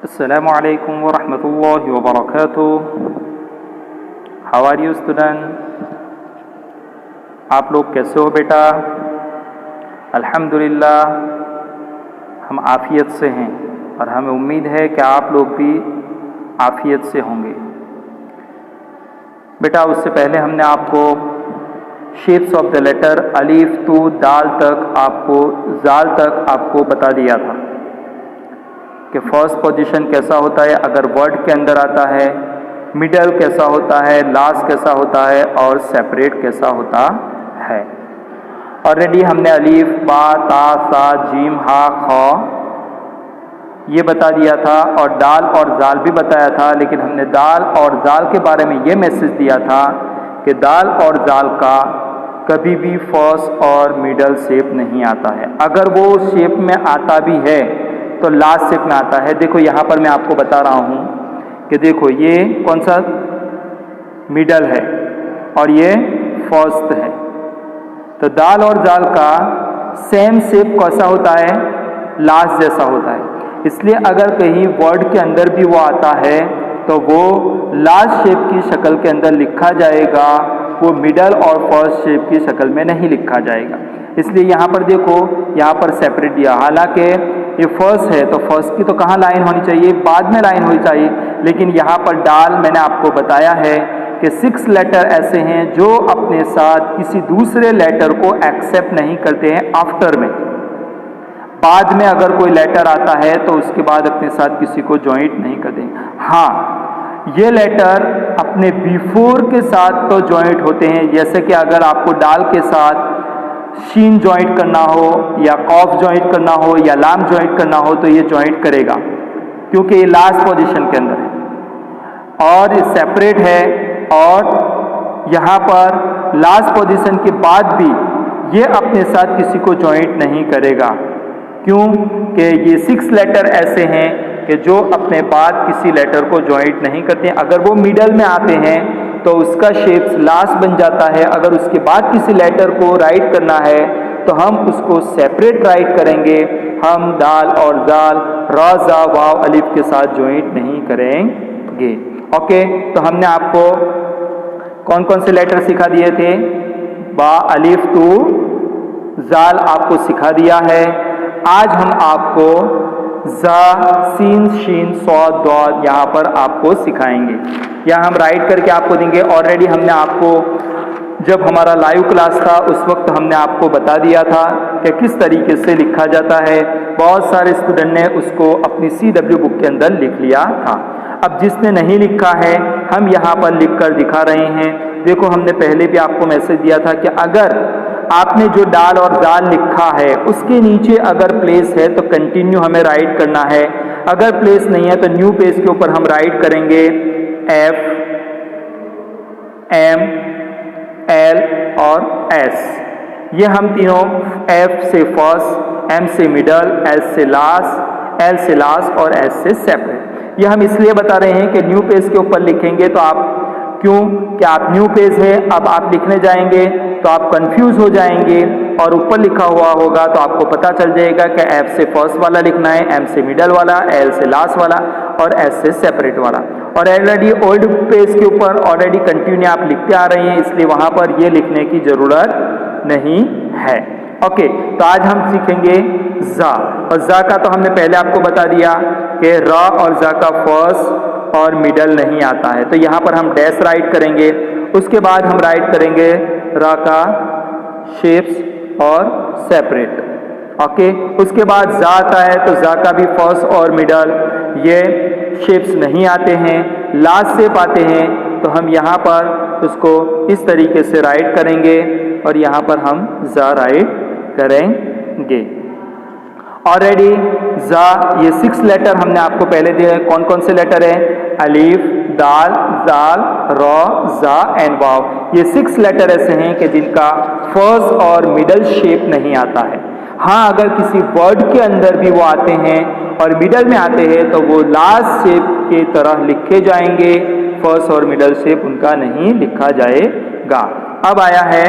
Assalamu alaikum wa rahmatullahi wa barakatuh. How are you student? आप लोग कैसे हो बेटा? अल्हम्दुलिल्लाह हम आफ़ियत से हैं और हमें उम्मीद है कि आप लोग भी आफ़ियत से होंगे। बेटा उससे पहले हमने आपको शेप्स ऑफ द लेटर अलीफ टू दाल तक जाल तक आपको बता दिया था कि फर्स्ट पोजीशन कैसा होता है अगर वर्ड के अंदर आता है, मिडल कैसा होता है, लास्ट कैसा होता है और सेपरेट कैसा होता है। ऑलरेडी हमने अलीफ, बा, ता, सा, जीम, हा, ख ये बता दिया था और दाल और जाल भी बताया था, लेकिन हमने दाल और जाल के बारे में ये मैसेज दिया था कि दाल और जाल का कभी भी फर्स्ट और मिडल शेप नहीं आता है। अगर वो शेप में आता भी है तो लास्ट शेप में आता है। देखो यहाँ पर मैं आपको बता रहा हूँ कि देखो ये कौन सा मिडल है और ये फर्स्ट है, तो दाल और जाल का सेम शेप कैसा होता है, लास्ट जैसा होता है। इसलिए अगर कहीं वर्ड के अंदर भी वो आता है तो वो लास्ट शेप की शक्ल के अंदर लिखा जाएगा, वो मिडल और फर्स्ट शेप की शक्ल में नहीं लिखा जाएगा। इसलिए यहाँ पर देखो, यहाँ पर सेपरेट दिया, हालांकि ये फर्स्ट है तो फर्स्ट की तो कहाँ लाइन होनी चाहिए, बाद में लाइन होनी चाहिए, लेकिन यहाँ पर डाल मैंने आपको बताया है कि 6 लेटर ऐसे हैं जो अपने साथ किसी दूसरे लेटर को एक्सेप्ट नहीं करते हैं आफ्टर में। बाद में अगर कोई लेटर आता है तो उसके बाद अपने साथ किसी को ज्वाइंट नहीं करते। हाँ, ये लेटर अपने बिफोर के साथ तो ज्वाइंट होते हैं, जैसे कि अगर आपको डाल के साथ शीन ज्वाइंट करना हो या कॉफ ज्वाइंट करना हो या लाम ज्वाइंट करना हो तो ये ज्वाइंट करेगा, क्योंकि ये लास्ट पोजीशन के अंदर है और ये सेपरेट है। और यहाँ पर लास्ट पोजीशन के बाद भी ये अपने साथ किसी को ज्वाइंट नहीं करेगा, क्यों कि ये 6 लेटर ऐसे हैं कि जो अपने बाद किसी लेटर को ज्वाइंट नहीं करते हैं। अगर वो मिडल में आते हैं तो उसका शेप्स लास्ट बन जाता है। अगर उसके बाद किसी लेटर को राइट करना है तो हम उसको सेपरेट राइट करेंगे। हम दाल और जाल, रा, जा, वाव, अलिफ के साथ ज्वाइंट नहीं करेंगे। ओके, तो हमने आपको कौन कौन से लेटर सिखा दिए थे? बा, अलिफ टू जाल आपको सिखा दिया है। आज हम आपको जा, सीन, शीन, सौद, दौद यहाँ पर आपको सिखाएंगे, या हम राइट करके आपको देंगे। ऑलरेडी हमने आपको जब हमारा लाइव क्लास था उस वक्त हमने आपको बता दिया था कि किस तरीके से लिखा जाता है। बहुत सारे स्टूडेंट ने उसको अपनी CW बुक के अंदर लिख लिया था। अब जिसने नहीं लिखा है हम यहाँ पर लिख कर दिखा रहे हैं। देखो, हमने पहले भी आपको मैसेज दिया था कि अगर आपने जो डाल और जाल लिखा है उसके नीचे अगर प्लेस है तो कंटिन्यू हमें राइट करना है, अगर प्लेस नहीं है तो न्यू पेज के ऊपर हम राइट करेंगे F, M, L और S। ये हम तीनों F से फर्स्ट, M से मिडल, L से लास्ट और S से सेपरेट। ये हम इसलिए बता रहे हैं कि न्यू पेज के ऊपर लिखेंगे तो आप क्यों कि आप न्यू पेज है, अब आप लिखने जाएंगे तो आप कंफ्यूज हो जाएंगे और ऊपर लिखा हुआ होगा तो आपको पता चल जाएगा कि F से फर्स्ट वाला लिखना है, M से मिडल वाला, L से लास्ट वाला और S से सेपरेट वाला। और ऑलरेडी ओल्ड पेज के ऊपर ऑलरेडी कंटिन्यू आप लिखते आ रहे हैं, इसलिए वहां पर ये लिखने की जरूरत नहीं है। ओके, तो आज हम सीखेंगे जा, और जा का तो हमने पहले आपको बता दिया कि रा और जा का फर्स्ट और मिडल नहीं आता है, तो यहाँ पर हम डैश राइट करेंगे। उसके बाद हम राइट करेंगे रा का शेप्स और सेपरेट। ओके, उसके बाद जा आता है तो जा का भी फर्स्ट और मिडल ये शेप्स नहीं आते हैं, लास्ट शेप आते हैं, तो हम यहाँ पर उसको इस तरीके से राइट करेंगे और यहाँ पर हम जा राइट करेंगे। ऑलरेडी जा ये 6 लेटर हमने आपको पहले दिए। कौन कौन से लेटर है? अलीफ, दाल, जाल, रा, जा एंड वाव। ये 6 लेटर ऐसे हैं कि जिनका फर्स्ट और मिडल शेप नहीं आता है। हाँ, अगर किसी वर्ड के अंदर भी वो आते हैं और मिडल में आते हैं तो वो लास्ट शेप की तरह लिखे जाएंगे, फर्स्ट और मिडल शेप उनका नहीं लिखा जाएगा। अब आया है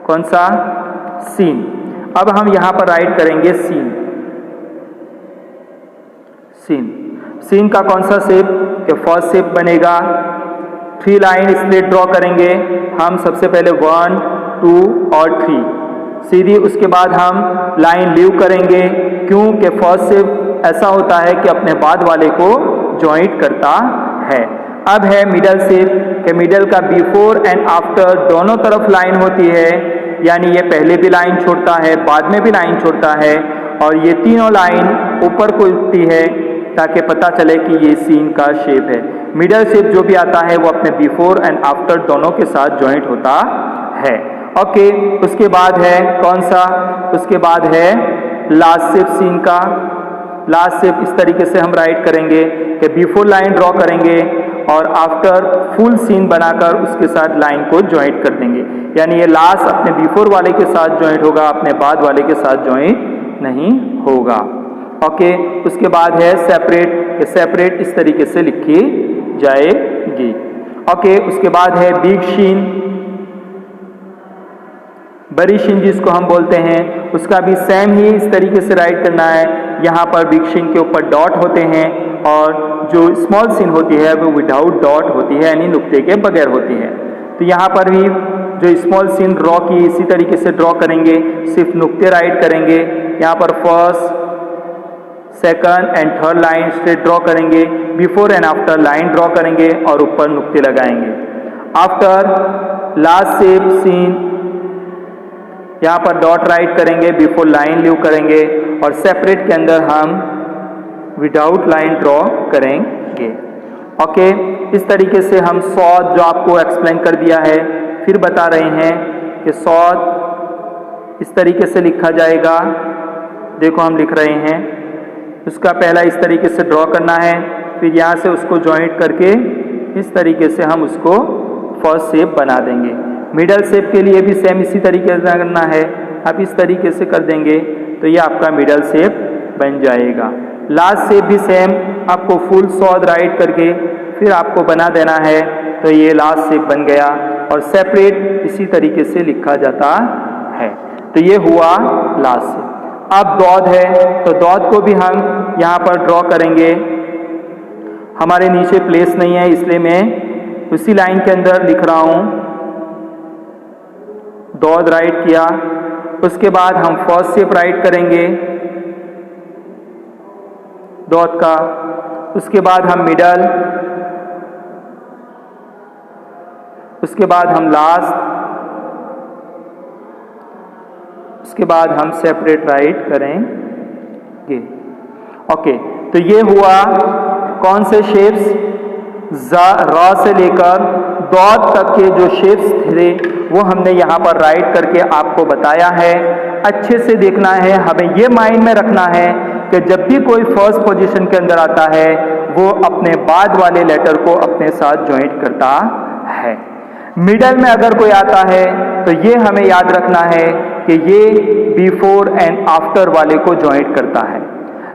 कौन सा? सीन। अब हम यहाँ पर राइट करेंगे सीन। सीन का कौन सा शेप? कि फर्स्ट शेप बनेगा, 3 लाइन स्ट्रेट ड्रॉ करेंगे हम, सबसे पहले 1, 2 और 3 सीधी, उसके बाद हम लाइन लीव करेंगे, क्यों? कि फर्स्ट शेप ऐसा होता है कि अपने बाद वाले को जॉइंट करता है। अब है मिडल शेप, कि मिडल का बिफोर एंड आफ्टर दोनों तरफ लाइन होती है, यानी ये पहले भी लाइन छोड़ता है, बाद में भी लाइन छोड़ता है, और ये तीनों लाइन ऊपर को उठती है ताकि पता चले कि ये सीन का शेप है। मिडल शेप जो भी आता है वो अपने बिफोर एंड आफ्टर दोनों के साथ जॉइंट होता है। ओके, उसके बाद है कौन सा? उसके बाद है लास्ट शेप सीन का। लास्ट शेप इस तरीके से हम राइट करेंगे कि बिफोर लाइन ड्रॉ करेंगे और आफ्टर फुल सीन बनाकर उसके साथ लाइन को जॉइंट कर देंगे, यानी ये लास्ट अपने बिफोर वाले के साथ जॉइंट होगा, अपने बाद वाले के साथ जॉइंट नहीं होगा। ओके, उसके बाद है सेपरेट, सेपरेट इस तरीके से लिखी जाएगी। ओके, उसके बाद है बिग शीन, बड़ी शीन जिसको हम बोलते हैं, उसका भी सेम ही इस तरीके से राइट करना है। यहाँ पर बिग शीन के ऊपर डॉट होते हैं और जो स्मॉल शीन होती है वो विदाउट डॉट होती है, यानी नुक्ते के बगैर होती है। तो यहाँ पर भी जो स्मॉल शीन ड्रॉ की इसी तरीके से ड्रॉ करेंगे, सिर्फ नुक्ते राइट करेंगे। यहाँ पर first, second and third line straight draw करेंगे, before and after line draw करेंगे और ऊपर नुक्ते लगाएंगे। आफ्टर लास्ट शेप सीन, यहाँ पर डॉट राइट करेंगे, बिफोर लाइन लीव करेंगे और सेपरेट के अंदर हम विदाउट लाइन ड्रॉ करेंगे। ओके, इस तरीके से हम सॉथ जो आपको एक्सप्लेन कर दिया है फिर बता रहे हैं कि सॉथ इस तरीके से लिखा जाएगा। देखो हम लिख रहे हैं, उसका पहला इस तरीके से ड्रॉ करना है, फिर यहाँ से उसको जॉइंट करके इस तरीके से हम उसको फर्स्ट शेप बना देंगे। मिडल शेप के लिए भी सेम इसी तरीके से करना है, आप इस तरीके से कर देंगे तो ये आपका मिडल शेप बन जाएगा। लास्ट शेप भी सेम आपको फुल सॉथ राइट करके फिर आपको बना देना है, तो ये लास्ट शेप बन गया और सेपरेट इसी तरीके से लिखा जाता है। तो ये हुआ लास्ट शेप। अब डॉट है, तो डॉट को भी हम यहाँ पर ड्रॉ करेंगे। हमारे नीचे प्लेस नहीं है इसलिए मैं उसी लाइन के अंदर लिख रहा हूँ। डॉट राइट किया, उसके बाद हम फर्स्ट शेप राइट करेंगे डॉट का, उसके बाद हम मिडल, उसके बाद हम लास्ट, उसके बाद हम सेपरेट राइट करेंगे। ओके, तो ये हुआ कौन से शेप्स? र से लेकर डॉट तक के जो शेप्स थे वो हमने यहाँ पर राइट करके आपको बताया है। अच्छे से देखना है, हमें ये माइंड में रखना है कि जब भी कोई फर्स्ट पोजीशन के अंदर आता है वो अपने बाद वाले लेटर को अपने साथ जॉइंट करता है। मिडल में अगर कोई आता है तो ये हमें याद रखना है कि ये बिफोर एंड आफ्टर वाले को जॉइंट करता है।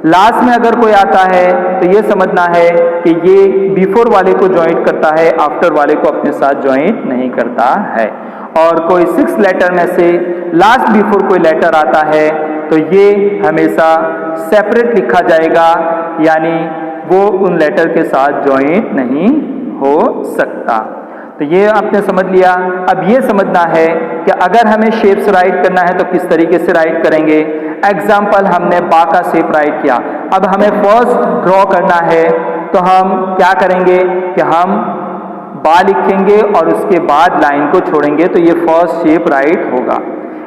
लास्ट में अगर कोई आता है तो ये समझना है कि ये बिफोर वाले को जॉइंट करता है, आफ्टर वाले को अपने साथ जॉइंट नहीं करता है। और कोई 6 लेटर में से लास्ट बिफोर कोई लेटर आता है तो ये हमेशा सेपरेट लिखा जाएगा, यानी वो उन लेटर के साथ जॉइंट नहीं हो सकता। तो ये आपने समझ लिया। अब ये समझना है कि अगर हमें शेप्स राइट करना है तो किस तरीके से राइट करेंगे। एग्जाम्पल, हमने बा का शेप राइट किया, अब हमें फर्स्ट ड्रॉ करना है तो हम क्या करेंगे कि हम बा लिखेंगे और उसके बाद लाइन को छोड़ेंगे, तो ये फर्स्ट शेप राइट होगा।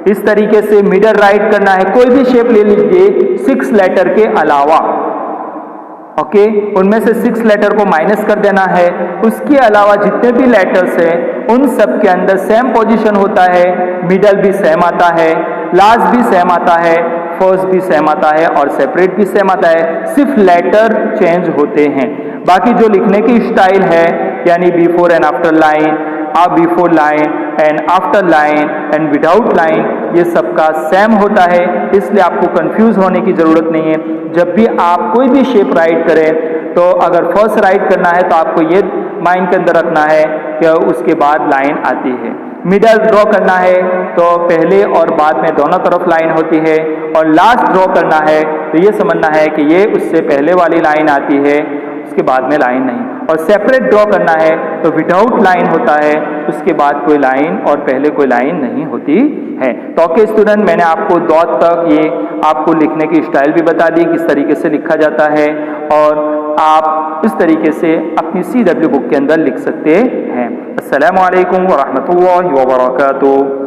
इस तरीके से मिडल राइट करना है, कोई भी शेप ले लीजिए 6 लेटर के अलावा। ओके, उनमें से 6 लेटर को माइनस कर देना है, उसके अलावा जितने भी लेटर्स हैं उन सब के अंदर सेम पोजीशन होता है। मिडल भी सेम आता है, लास्ट भी सेम आता है, फर्स्ट भी सेम आता है और सेपरेट भी सेम आता है, सिर्फ लेटर चेंज होते हैं। बाकी जो लिखने की स्टाइल है, यानी before and after line, before line and after line and without line, ये सबका सेम होता है, इसलिए आपको कंफ्यूज होने की जरूरत नहीं है। जब भी आप कोई भी शेप राइट करें तो अगर फर्स्ट राइट करना है तो आपको ये माइंड के अंदर रखना है कि उसके बाद लाइन आती है। मिडल ड्रॉ करना है तो पहले और बाद में दोनों तरफ लाइन होती है और लास्ट ड्रॉ करना है तो ये समझना है कि ये उससे पहले वाली लाइन आती है, उसके बाद में लाइन नहीं। और सेपरेट ड्रॉ करना है तो विदाउट लाइन होता है, उसके बाद कोई लाइन और पहले कोई लाइन नहीं होती है। तो ओके स्टूडेंट, मैंने आपको डॉट तक ये आपको लिखने की स्टाइल भी बता दी, किस तरीके से लिखा जाता है, और आप इस तरीके से अपनी CW बुक के अंदर लिख सकते हैं। अस्सलामु अलैकुम व रहमतुल्लाहि व बरकातुहू।